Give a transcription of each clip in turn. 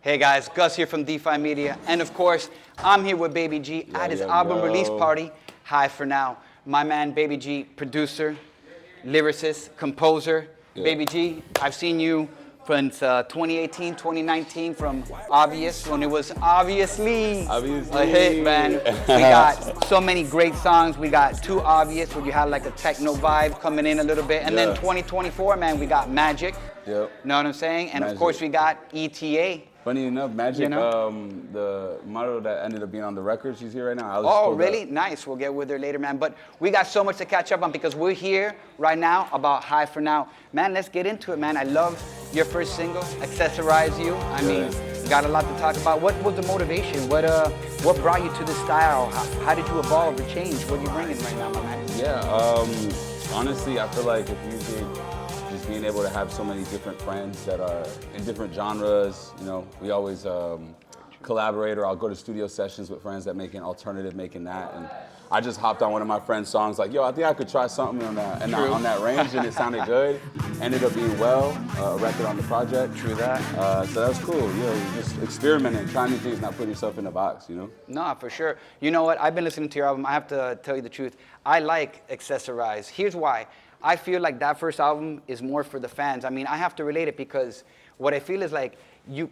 Hey guys, Gus here from Defimedia, and of course, I'm here with Baby G at his album release party, Hi for Now. My man, Baby G, producer, lyricist, composer. Baby G, I've seen you since 2018, 2019 from Obvious, when it was obviously a hit, man. We got so many great songs. We got Too Obvious, where you had like a techno vibe coming in a little bit. And then 2024, man, we got Magic. Know what I'm saying? And of course, we got ETA. Funny enough, Magic, the model that ended up being on the record, she's here right now. Oh, really? Nice. We'll get with her later, man. But we got so much to catch up on because we're here right now about Hi for Now. Man, let's get into it, man. I love your first single, Accessorize You. I mean, got a lot to talk about. What was the motivation? What brought you to this style? How did you evolve or change? What are you bringing right now, my man? Yeah, honestly, I feel like if music, just being able to have so many different friends that are in different genres, you know, we always collaborate, or I'll go to studio sessions with friends that make an alternative, making that, and I just hopped on one of my friend's songs, like, yo, I think I could try something on that range, and it sounded good. Ended up being a record on the project. True that. So that was cool, you know, just experimenting, trying new things, not putting yourself in a box, you know? No, for sure. You know what, I've been listening to your album, I have to tell you the truth. I like Accessorize. Here's why. I feel like that first album is more for the fans. I mean, I have to relate it because what I feel is like,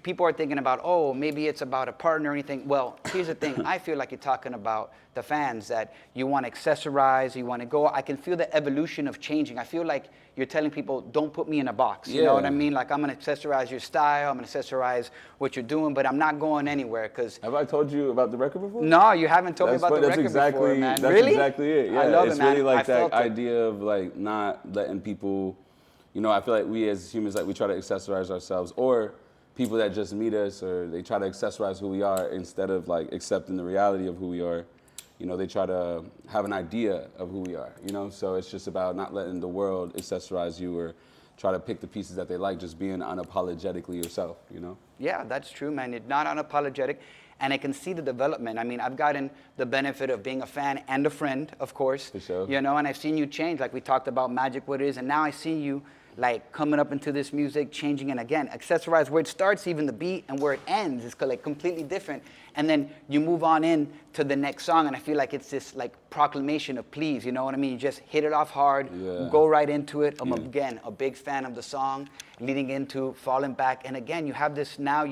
people are thinking about, oh, maybe it's about a partner or anything. Well, here's the thing. I feel like you're talking about the fans, that you want to accessorize, you want to go. I can feel the evolution of changing. I feel like you're telling people, don't put me in a box. You know what I mean? Like, I'm going to accessorize your style, I'm going to accessorize what you're doing, but I'm not going anywhere. Cause have I told you about the record before? No, you haven't told me about the record before, man. That's really? Exactly it. Yeah, I love it's it, man. really like that idea of like not letting people, you know, I feel like we as humans, like we try to accessorize ourselves, or people that just meet us, or they try to accessorize who we are instead of like accepting the reality of who we are. You know, they try to have an idea of who we are, you know? So it's just about not letting the world accessorize you or try to pick the pieces that they like, just being unapologetically yourself, you know? Yeah, that's true, man. You're not unapologetic. And I can see the development. I mean, I've gotten the benefit of being a fan and a friend, of course. For sure. You know, and I've seen you change. Like we talked about Magic, what it is, and now I see you like coming up into this music, changing, and again, accessorize where it starts, even the beat, and where it ends is like completely different. And then you move on in to the next song, and I feel like it's this like proclamation of please, you know what I mean? You just hit it off hard, go right into it. I'm again a big fan of the song, leading into Falling Back, and again, you have this now.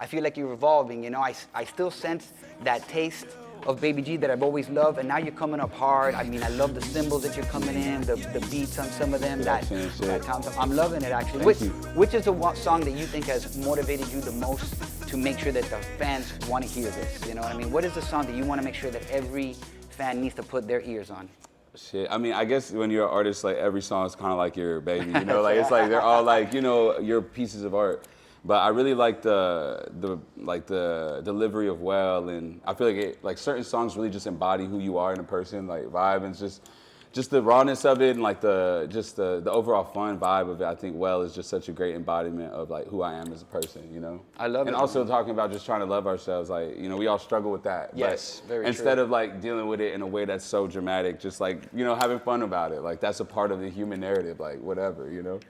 I feel like you're evolving. You know, I still sense that taste of Baby G that I've always loved, and now you're coming up hard. I mean, I love the cymbals that you're coming in, the beats on some of them. I'm loving it, actually. Which is the song that you think has motivated you the most to make sure that the fans want to hear this? You know what I mean? What is the song that you want to make sure that every fan needs to put their ears on? Shit, I mean, I guess when you're an artist, like every song is kind of like your baby, you know? Like it's like they're all like, you know, your pieces of art. But I really like the delivery of Well, and I feel like certain songs really just embody who you are in a person, like vibe, and just the rawness of it, and like the overall fun vibe of it. I think Well is just such a great embodiment of like who I am as a person, you know. I love it. And also talking about just trying to love ourselves, like, you know, we all struggle with that. Yes, very true. Instead of like dealing with it in a way that's so dramatic, just like, you know, having fun about it. Like that's a part of the human narrative, like whatever, you know.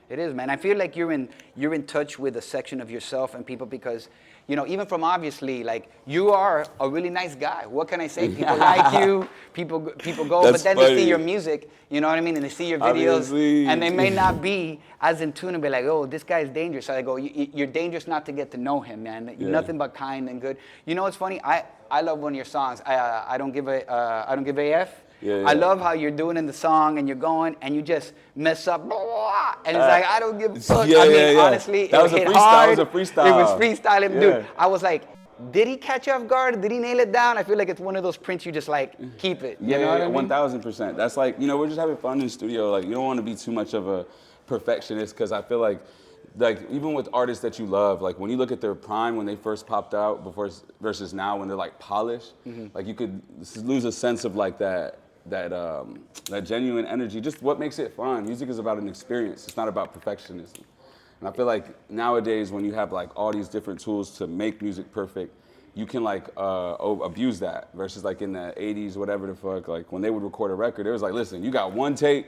It is, man. I feel like you're in touch with a section of yourself and people because, you know, even from obviously, like, you are a really nice guy. What can I say? People like you. People go, That's but then funny. they see your music. You know what I mean? And they see your videos, and they may not be as in tune and be like, oh, this guy's dangerous. So I go, you're dangerous not to get to know him, man. You're nothing but kind and good. You know what's funny? I love one of your songs. I don't give a F. I love how you're doing in the song and you're going and you just mess up, blah, blah, and it's like, I don't give a fuck. I mean, honestly, that was it a hit freestyle. hard. It was a freestyle. It was freestyling, dude. I was like, did he catch you off guard? Did he nail it down? I feel like it's one of those prints you just like keep it. You know what I mean? 1000%. That's like, you know, we're just having fun in the studio. Like, you don't want to be too much of a perfectionist because I feel like even with artists that you love, like when you look at their prime when they first popped out versus now when they're like polished, like you could lose a sense of like that genuine energy, just what makes it fun. Music is about an experience. It's not about perfectionism. And I feel like nowadays when you have like all these different tools to make music perfect, you can like abuse that versus like in the 80s, whatever the fuck, like when they would record a record, it was like, listen, you got one take,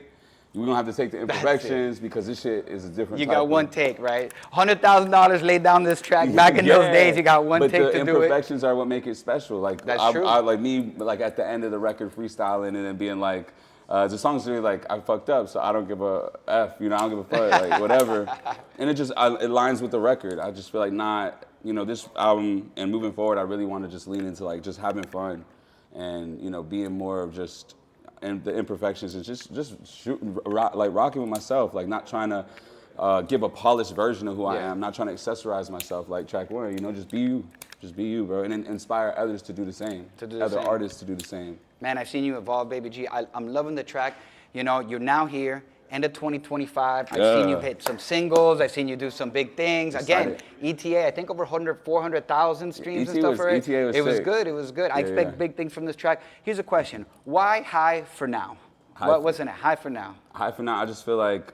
we're gonna have to take the imperfections because this shit is a different. You type got of- one take, right? $100,000 laid down this track. Back in those days, you got one take to do it. But the imperfections are what make it special. Like That's true. I like me, like at the end of the record, freestyling and then being like, the song's really like I fucked up, so I don't give a f. You know, I don't give a fuck, like whatever. And it just it lines with the record. I just feel like not, you know, this album and moving forward, I really want to just lean into like just having fun, and you know, being more of just. And the imperfections is just shooting, rocking with myself, like not trying to give a polished version of who I am, not trying to accessorize myself like track one, you know, just be you, bro, and inspire others to do the same, other artists to do the same. Man, I've seen you evolve, Baby G. I'm loving the track. You know, you're now here, end of 2025. I've seen you hit some singles. I've seen you do some big things. Again, ETA, I think over 400,000 streams and stuff for it. ETA was it was sick. good. It was good. I expect big things from this track. Here's a question. Why High for Now? What's in it? High for Now. High for Now, I just feel like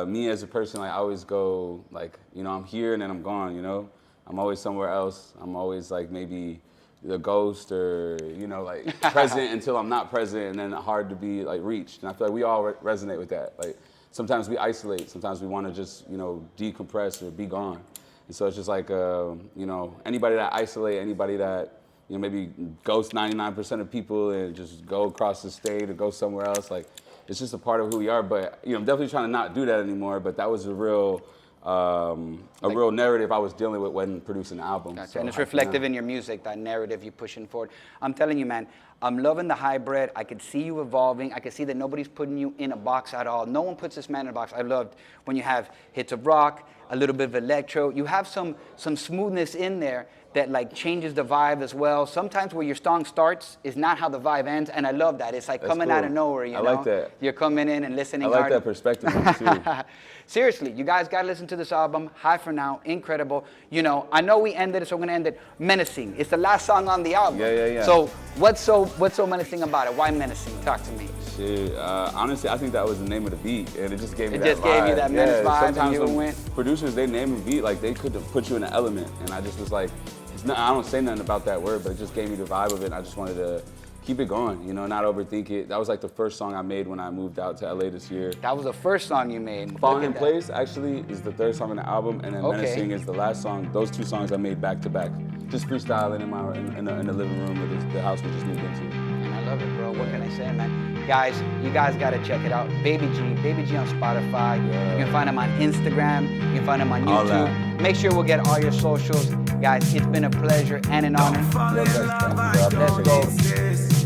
me as a person, like I always go like, you know, I'm here and then I'm gone, you know? I'm always somewhere else. I'm always like maybe the ghost or, you know, like present until I'm not present and then hard to be like reached. And I feel like we all resonate with that. Like sometimes we isolate, sometimes we want to just, you know, decompress or be gone. And so it's just like, you know, anybody that isolate, anybody that, you know, maybe ghost 99% of people and just go across the state or go somewhere else, like it's just a part of who we are. But, you know, I'm definitely trying to not do that anymore, but that was a real real narrative I was dealing with when producing the album. Gotcha. So, and it's reflective in your music, that narrative you're pushing forward. I'm telling you, man, I'm loving the hybrid. I could see you evolving. I could see that nobody's putting you in a box at all. No one puts this man in a box. I loved when you have hits of rock, a little bit of electro. You have some smoothness in there that like changes the vibe as well. Sometimes where your song starts is not how the vibe ends, and I love that. It's like coming out of nowhere, you know? I like that. You're coming in and listening I like hard. that perspective too. Seriously, you guys got to listen to this album, High for Now, incredible. You know, I know we ended it, so we're going to end it menacing. It's the last song on the album. Yeah. So what's so menacing about it? Why menacing? Talk to me. Shit, honestly, I think that was the name of the beat, and it just gave me It that just gave you that menace vibe, and sometimes you when went. producers, they name a beat, like they could put you in an element, and I just was like, I don't say nothing about that word, but it just gave me the vibe of it, and I just wanted to keep it going, you know, not overthink it. That was like the first song I made when I moved out to LA this year. That was the first song you made. Falling in Place actually is the third song on the album, and then Menacing is the last song. Those two songs I made back to back, just freestyling in the living room of the house we just moved into. And I love it, bro. What can I say, man? Guys, you guys gotta check it out. Baby G on Spotify. You can find him on Instagram. You can find him on YouTube. All that. Make sure we'll get all your socials. Guys, it's been a pleasure and an honor. Let's go.